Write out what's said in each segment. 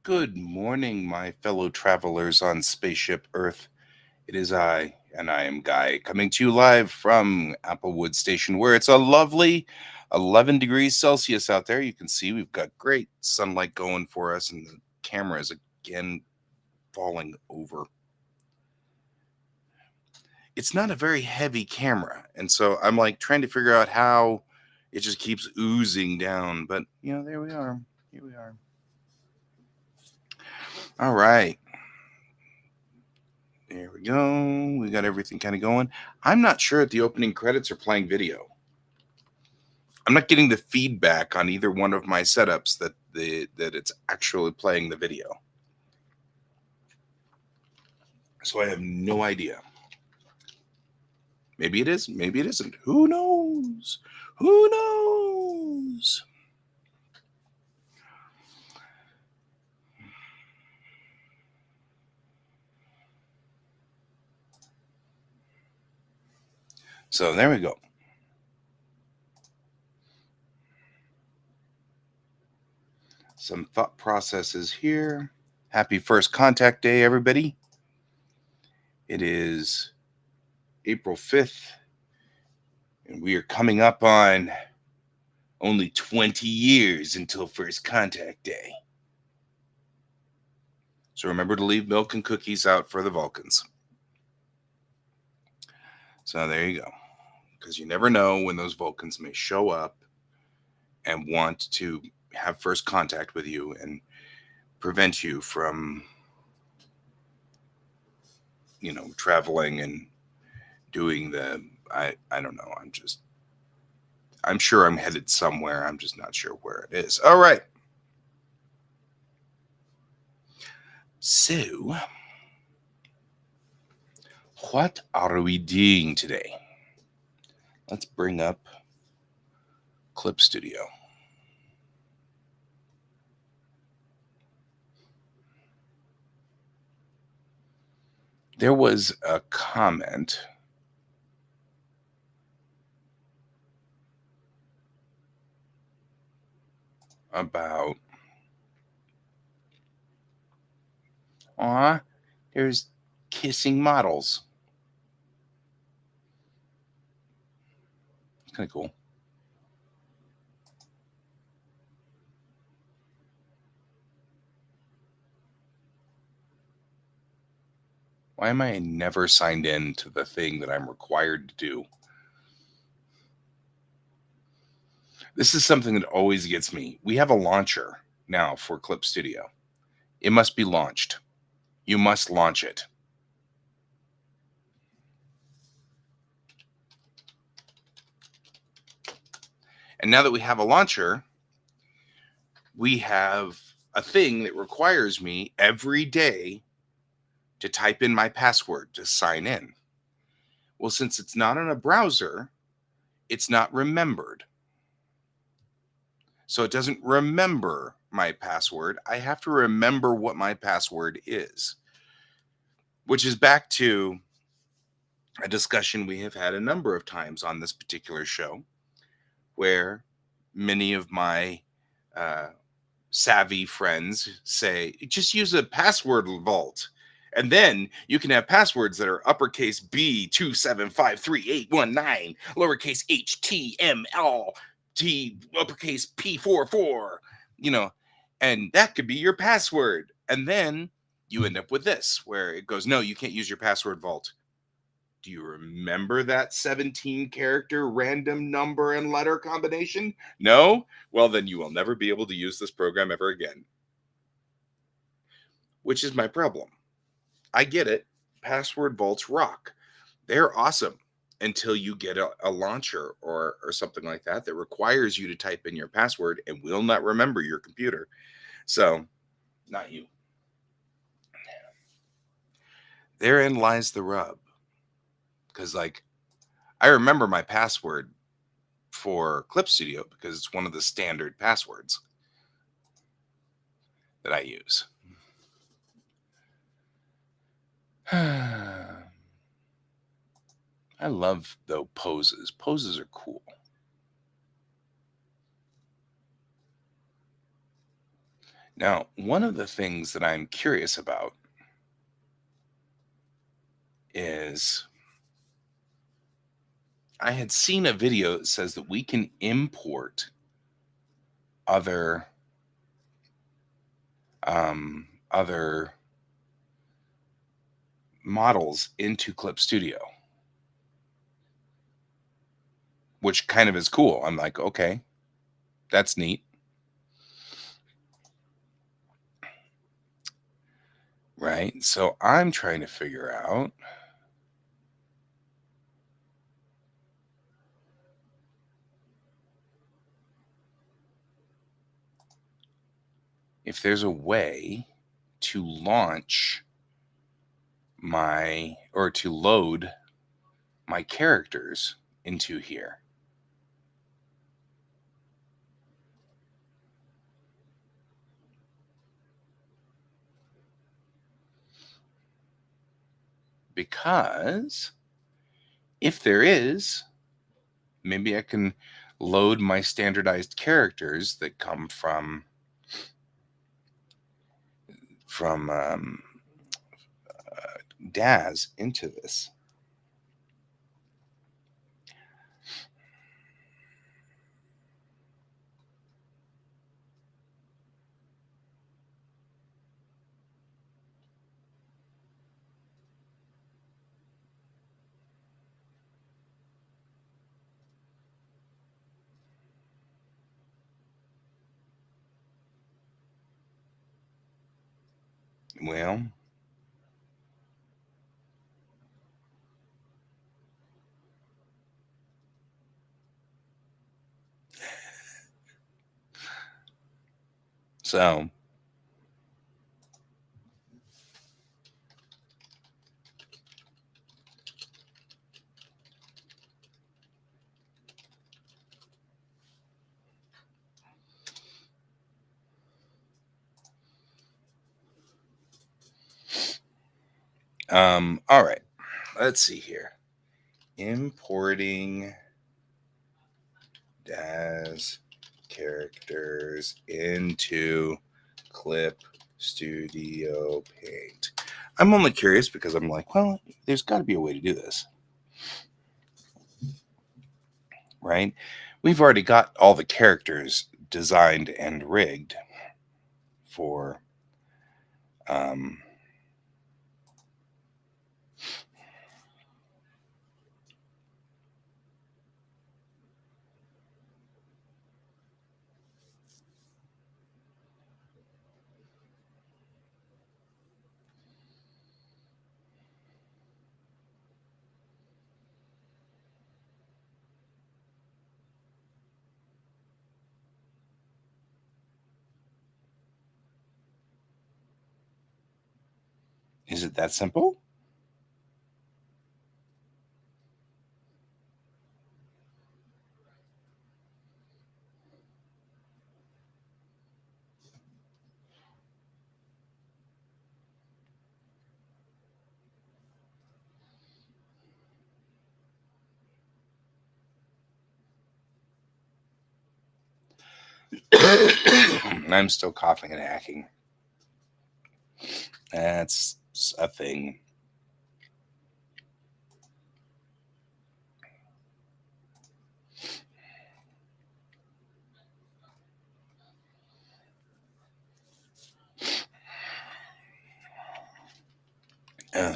Good morning, my fellow travelers on Spaceship Earth. It is I, and I am Guy, coming to you live from Applewood Station, where it's a lovely 11 degrees Celsius out there. You can see we've got great sunlight going for us, and the camera is again falling over. It's not a very heavy camera, and so I'm like trying to figure out how it just keeps oozing down. But, there we are. Here we are. All right. There we go. We got everything kind of going. I'm not sure if the opening credits are playing video. I'm not getting the feedback on either one of my setups that it's actually playing the video. So I have no idea. Maybe it is, maybe it isn't. Who knows? Who knows? So there we go. Some thought processes here. Happy First Contact Day, everybody. It is April 5th, and we are coming up on only 20 years until First Contact Day. So remember to leave milk and cookies out for the Vulcans. So there you go. Because you never know when those Vulcans may show up and want to have first contact with you and prevent you from, traveling and doing I don't know. I'm sure I'm headed somewhere. I'm just not sure where it is. All right. So, what are we doing today? Let's bring up Clip Studio. There was a comment about, there's kissing models. Kind of cool. Why am I never signed in to the thing that I'm required to do? This is something that always gets me. We have a launcher now for Clip Studio. It must be launched. You must launch it. And now that we have a launcher, we have a thing that requires me every day to type in my password to sign in. Well, since it's not on a browser, it's not remembered. So it doesn't remember my password. I have to remember what my password is, which is back to a discussion we have had a number of times on this particular show, where many of my savvy friends say, just use a password vault And then you can have passwords that are uppercase B2753819, lowercase HTML, uppercase P44, you know, and that could be your password. And then you end up with this where it goes, no, you can't use your password vault. Do you remember that 17 character random number and letter combination? No? Well, then you will never be able to use this program ever again. Which is my problem. I get it. Password vaults rock. They're awesome until you get a launcher or something like that that requires you to type in your password and will not remember your computer. So, not you. Therein lies the rub. Because, like, I remember my password for Clip Studio because it's one of the standard passwords that I use. I love, though, poses. Poses are cool. Now, one of the things that I'm curious about is I had seen a video that says that we can import other models into Clip Studio, which kind of is cool. I'm like, okay, that's neat. Right? So I'm trying to figure out if there's a way to launch to load my characters into here. Because if there is, maybe I can load my standardized characters that come from DAZ into this. Well, so all right. Let's see here. Importing DAZ characters into Clip Studio Paint. I'm only curious because I'm like, well, there's got to be a way to do this. Right? We've already got all the characters designed and rigged for is it that simple? I'm still coughing and hacking. That's is a thing. Uh,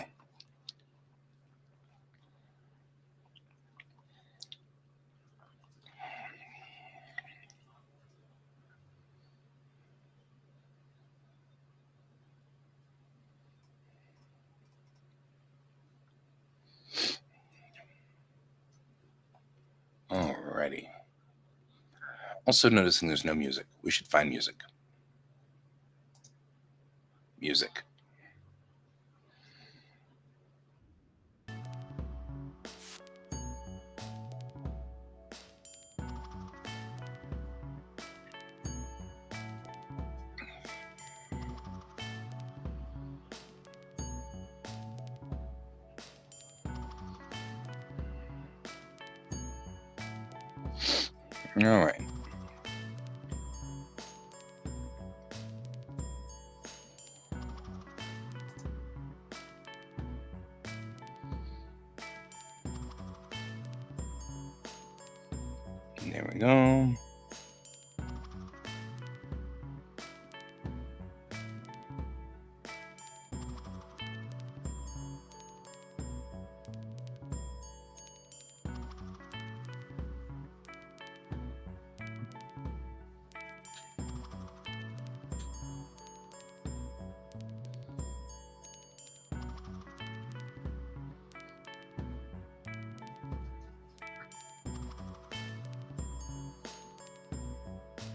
Alrighty. Also noticing there's no music. We should find music. Music. All right. There we go.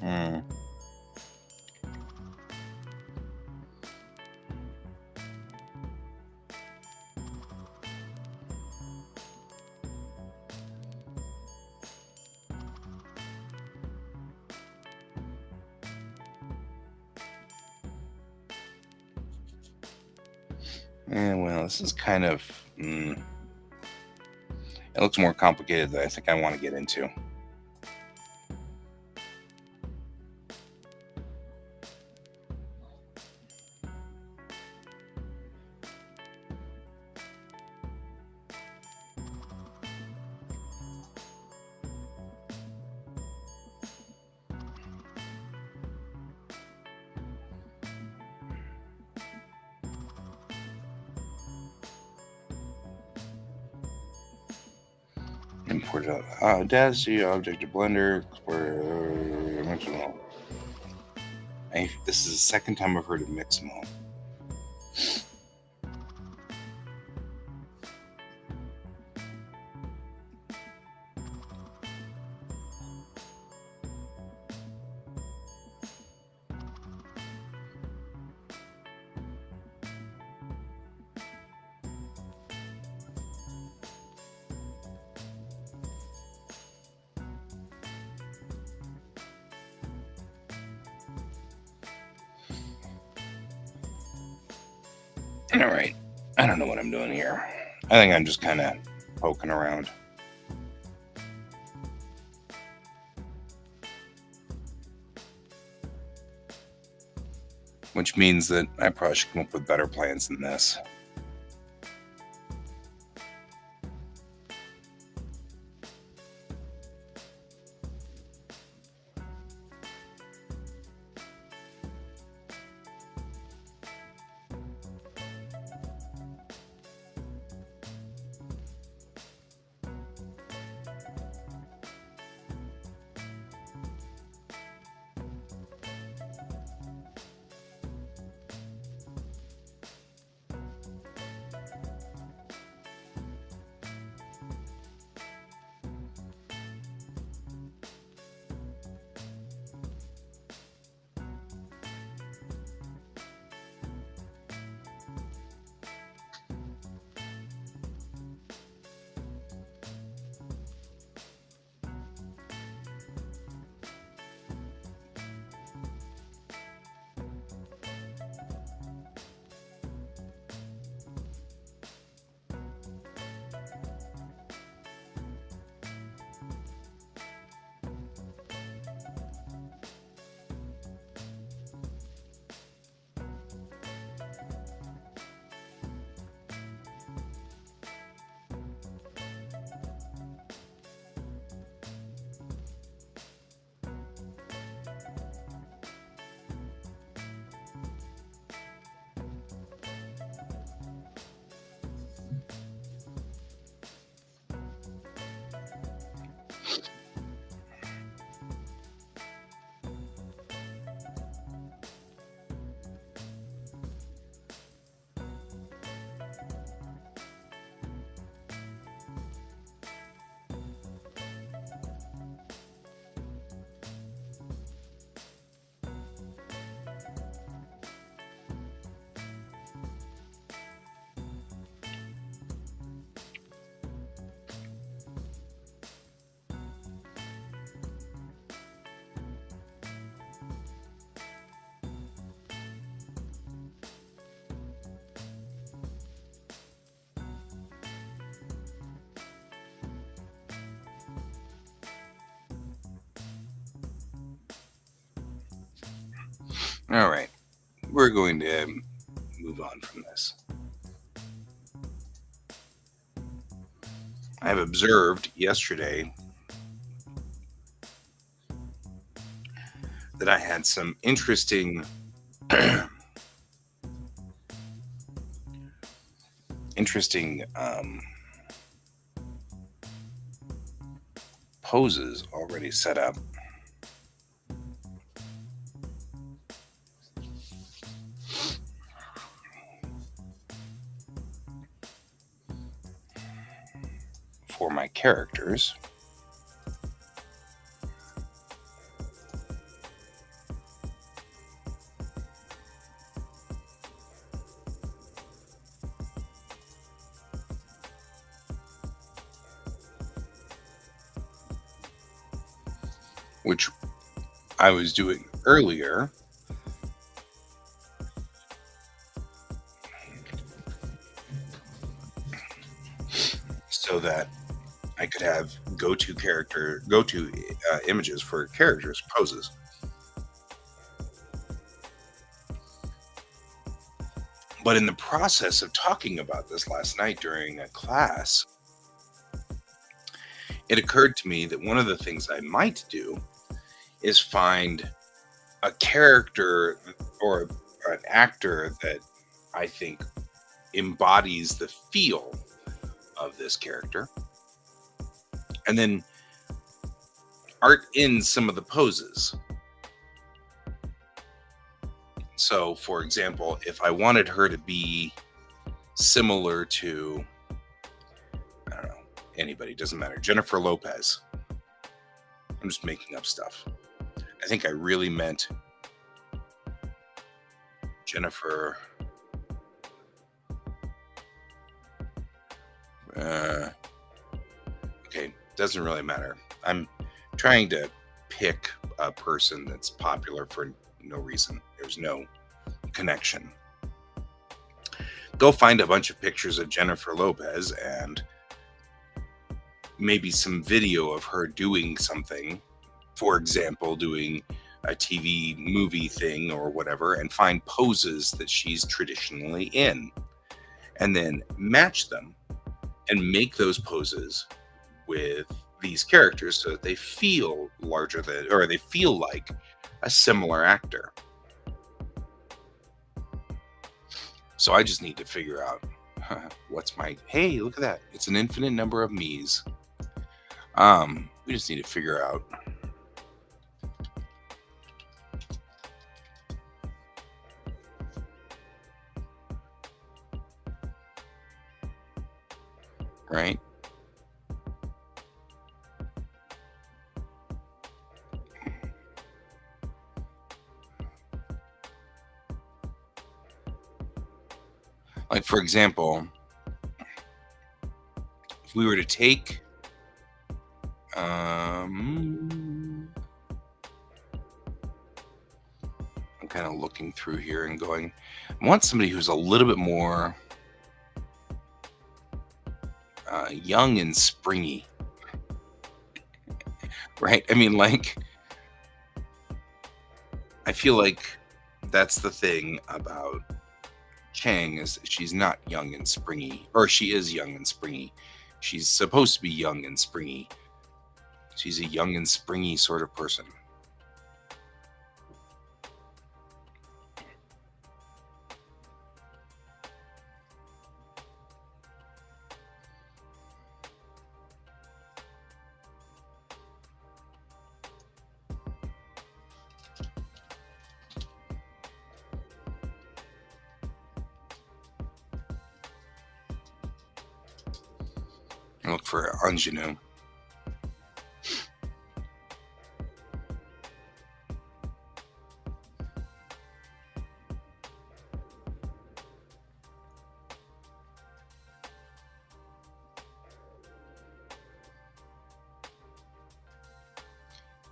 Hmm. And well, this is kind of. It looks more complicated than I think I want to get into. Import Audacity, Object to Blender, Mixamo. This is the second time I've heard of Mixamo. All right. I don't know what I'm doing here. I think I'm just kind of poking around. Which means that I probably should come up with better plans than this. All right, we're going to move on from this. I've observed yesterday that I had some interesting poses already set up for my characters. Which I was doing earlier so that I could have go to images for characters poses. But in the process of talking about this last night during a class, it occurred to me that one of the things I might do is find a character or an actor that I think embodies the feel of this character, and then art in some of the poses. So, for example, if I wanted her to be similar to, I don't know, anybody, doesn't matter, Jennifer Lopez. I'm just making up stuff. I think I really meant Jennifer. Okay, doesn't really matter. I'm trying to pick a person that's popular for no reason. There's no connection. Go find a bunch of pictures of Jennifer Lopez and maybe some video of her doing something, for example, doing a TV movie thing or whatever, and find poses that she's traditionally in, and then match them and make those poses with these characters so that they feel larger than, or they feel like a similar actor. So I just need to figure out what's my, hey, look at that. It's an infinite number of me's. We just need to figure out right? Like, for example, if we were to take I'm kind of looking through here and going, I want somebody who's a little bit more young and springy, right? I mean, like, I feel like that's the thing about Chang, is that she's not young and springy, or she is young and springy. She's supposed to be young and springy. She's a young and springy sort of person. I look for ingenue.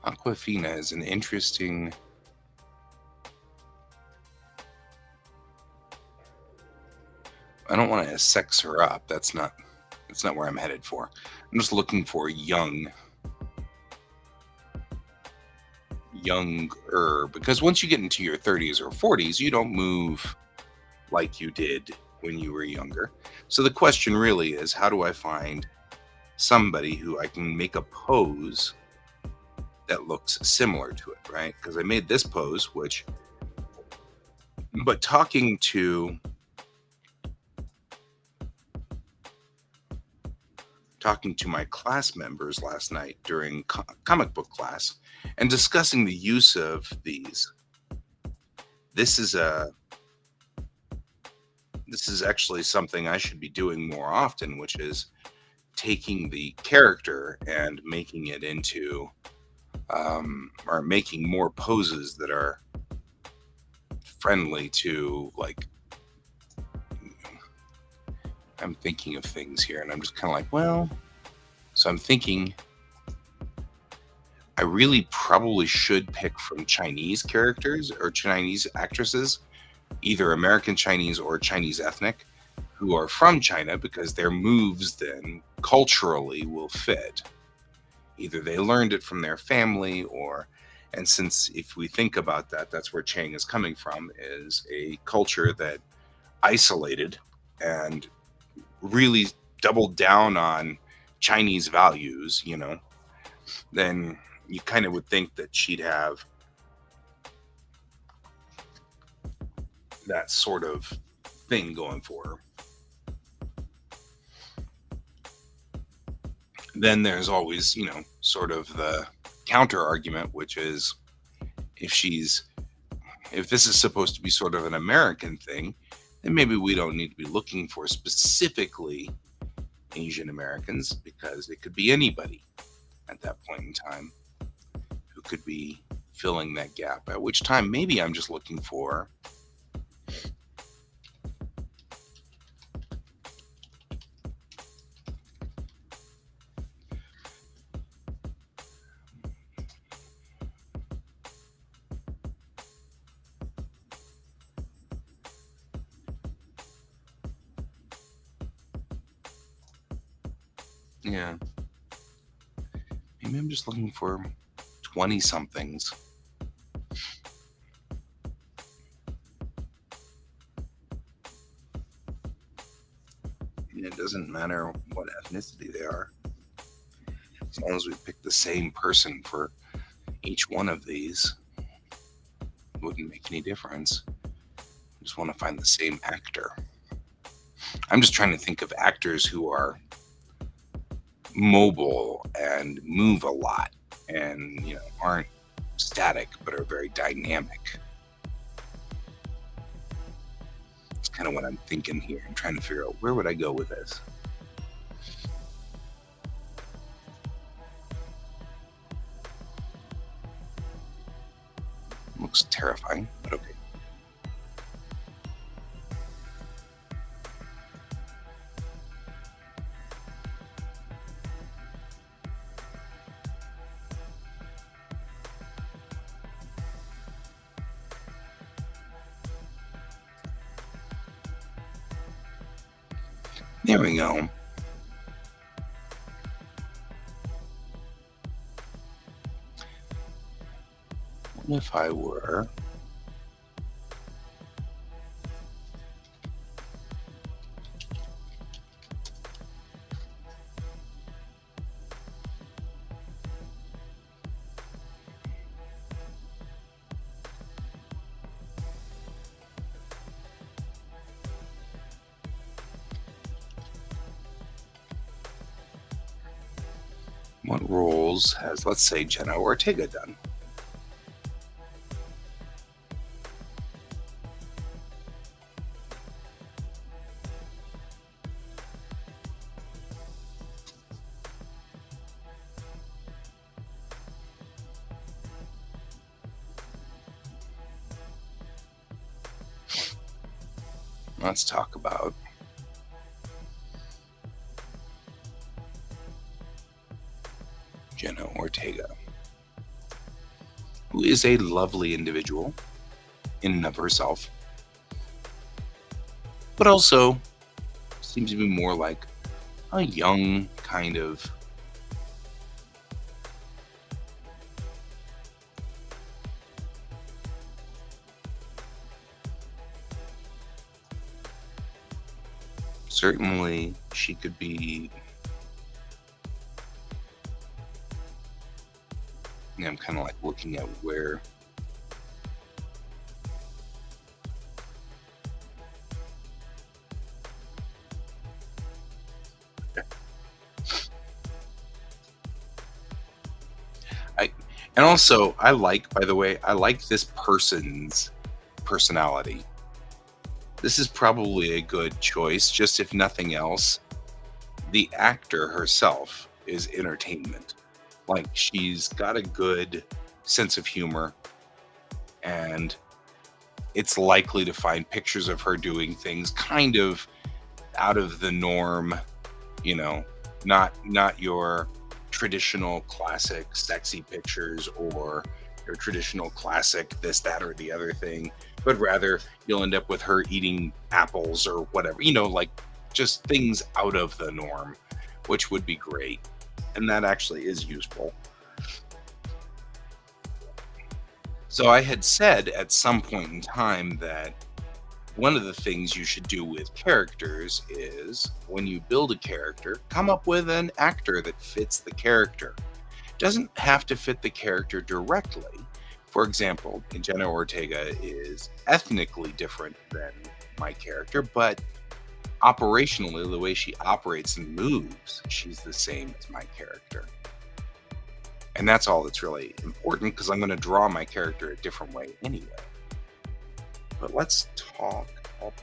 Aquafina is an interesting. I don't want to sex her up. That's not where I'm headed for. I'm just looking for young younger, because once you get into your 30s or 40s, you don't move like you did when you were younger. So the question really is, how do I find somebody who I can make a pose that looks similar to it, right? Because I made this pose, but talking to my class members last night during comic book class and discussing the use of these. This is a this is actually something I should be doing more often, which is taking the character and making it into or making more poses that are friendly to, like, I'm thinking of things here and I'm just kind of like, well, so I'm thinking I really probably should pick from Chinese characters or Chinese actresses, either American Chinese or Chinese ethnic, who are from China, because their moves then culturally will fit. Either they learned it from their family, and since if we think about that, that's where Chang is coming from, is a culture that isolated and really doubled down on Chinese values, then you kind of would think that she'd have that sort of thing going for her. Then there's always, sort of the counter argument, which is if this is supposed to be sort of an American thing, then maybe we don't need to be looking for specifically Asian Americans, because it could be anybody at that point in time who could be filling that gap. At which time, maybe I'm just looking for yeah, maybe I'm just looking for 20 somethings. And it doesn't matter what ethnicity they are, as long as we pick the same person for each one of these. It wouldn't make any difference. I just want to find the same actor. I'm just trying to think of actors who are mobile and move a lot and, aren't static but are very dynamic. It's kind of what I'm thinking here. I'm trying to figure out, where would I go with this? Looks terrifying, but okay. There we go. What if I were what roles has, let's say, Jenna Ortega done? Let's talk about Jenna Ortega, who is a lovely individual in and of herself, but also seems to be more like a young kind of Certainly, she could be. I'm kind of like looking at where. I and also I like, by the way, I like this person's personality. This is probably a good choice, just if nothing else. The actor herself is entertainment. Like, she's got a good sense of humor, and it's likely to find pictures of her doing things kind of out of the norm, you know, not your traditional classic sexy pictures or your traditional classic this, that, or the other thing, but rather you'll end up with her eating apples or whatever, like just things out of the norm, which would be great. And that actually is useful. So I had said at some point in time that one of the things you should do with characters is when you build a character, come up with an actor that fits the character. Doesn't have to fit the character directly. For example, Jenna Ortega is ethnically different than my character, but operationally, the way she operates and moves, she's the same as my character. And that's all that's really important because I'm going to draw my character a different way anyway. But let's talk about.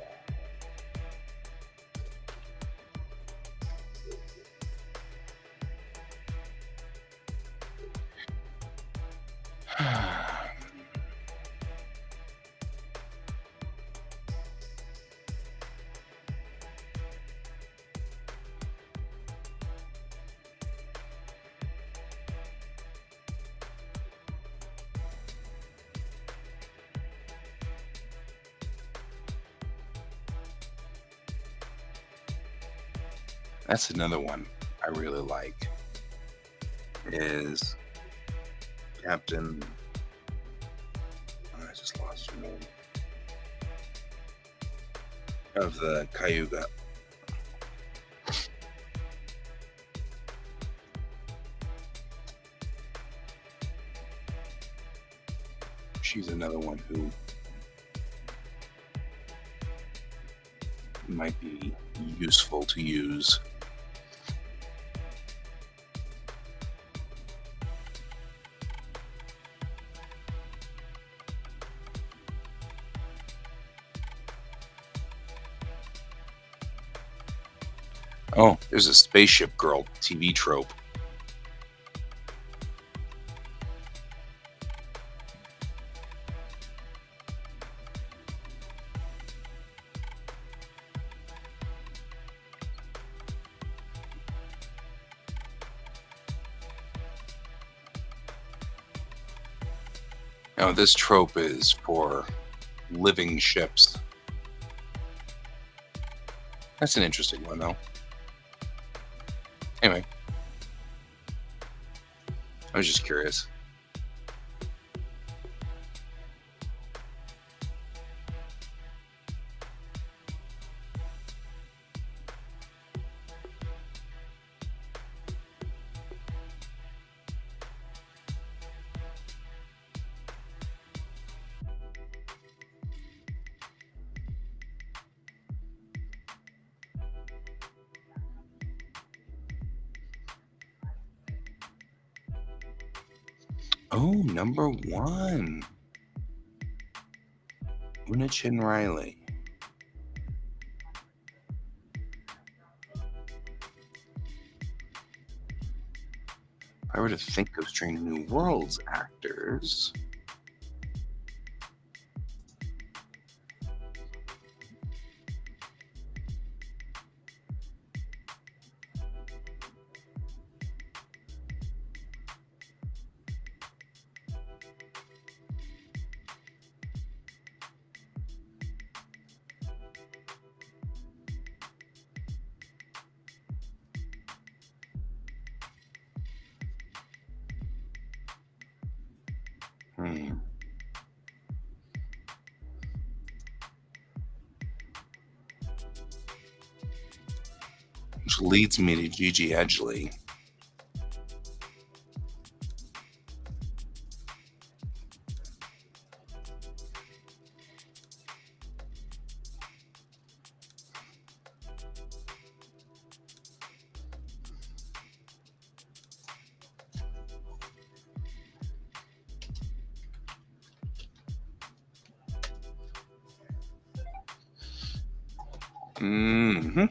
That's another one I really like is Captain. I just lost her name. Of the Cayuga. She's another one who might be useful to use. Oh, there's a spaceship girl TV trope. Now, this trope is for living ships. That's an interesting one, though. Anyway, I was just curious. Oh, number one. Una Chin Riley. If I were to think of Strange New Worlds actors. Hmm. which leads me to Gigi Edgley. Mm-hmm.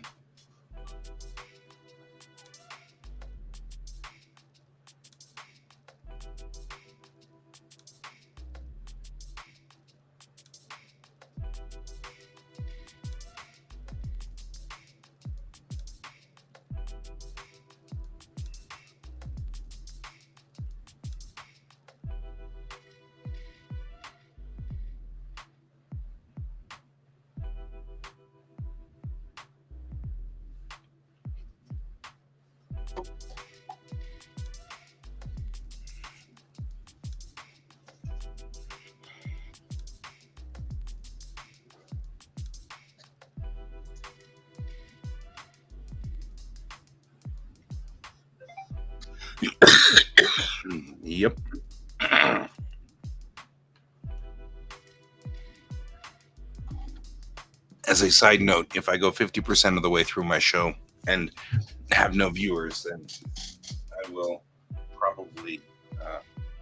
Yep. As a side note, if I go 50% of the way through my show and have no viewers, then I will probably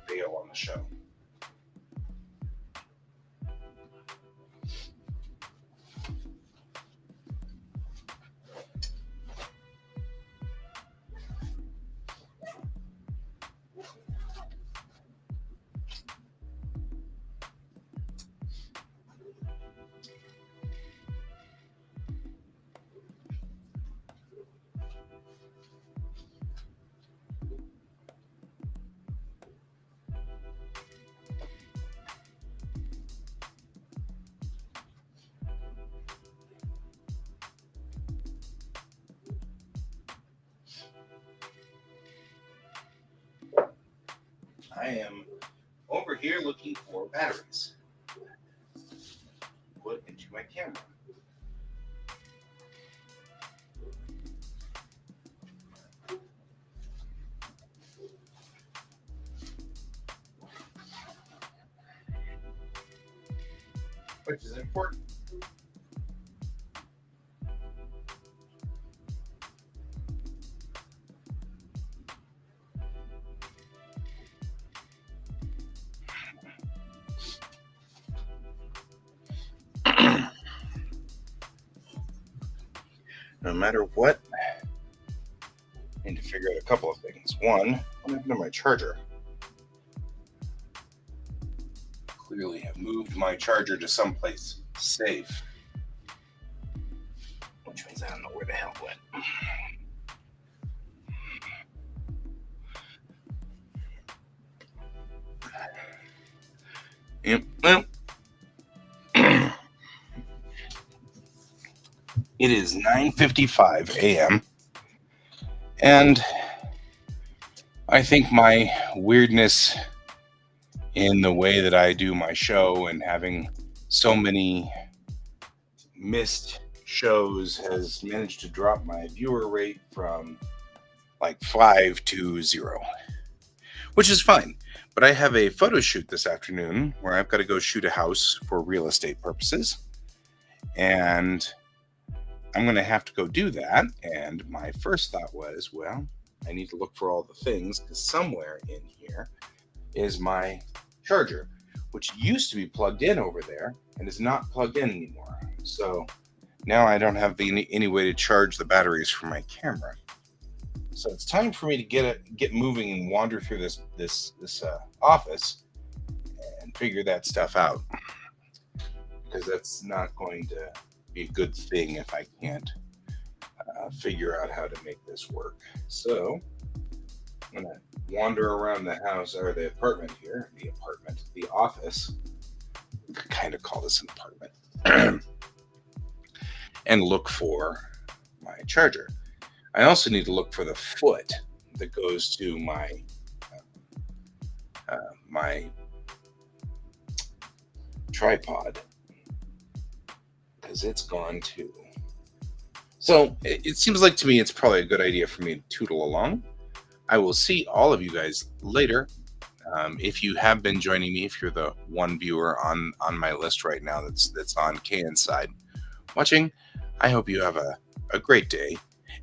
bail on the show. I am over here looking for batteries to put into my camera. Which is important. No matter what, I need to figure out a couple of things. One, what happened to my charger? Clearly have moved my charger to someplace safe. Which means I don't know where the hell it went. Yep. Well, it is 9:55 a.m. and I think my weirdness in the way that I do my show and having so many missed shows has managed to drop my viewer rate from like 5 to 0, which is fine. But I have a photo shoot this afternoon where I've got to go shoot a house for real estate purposes. And I'm going to have to go do that. And my first thought was, well, I need to look for all the things because somewhere in here is my charger, which used to be plugged in over there and is not plugged in anymore. So now I don't have any way to charge the batteries for my camera. So it's time for me to get moving and wander through this office and figure that stuff out, because that's not going to be a good thing if I can't figure out how to make this work. So I'm gonna wander around the house or the apartment here, the office. I could kind of call this an apartment, and look for my charger. I also need to look for the foot that goes to my tripod, because it's gone too. So it seems like to me it's probably a good idea for me to tootle along. I will see all of you guys later. If you have been joining me, if you're the one viewer on my list right now that's on Kane's side watching, I hope you have a great day.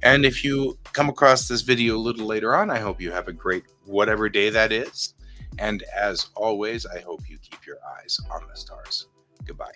And if you come across this video a little later on, I hope you have a great whatever day that is. And as always, I hope you keep your eyes on the stars. Goodbye.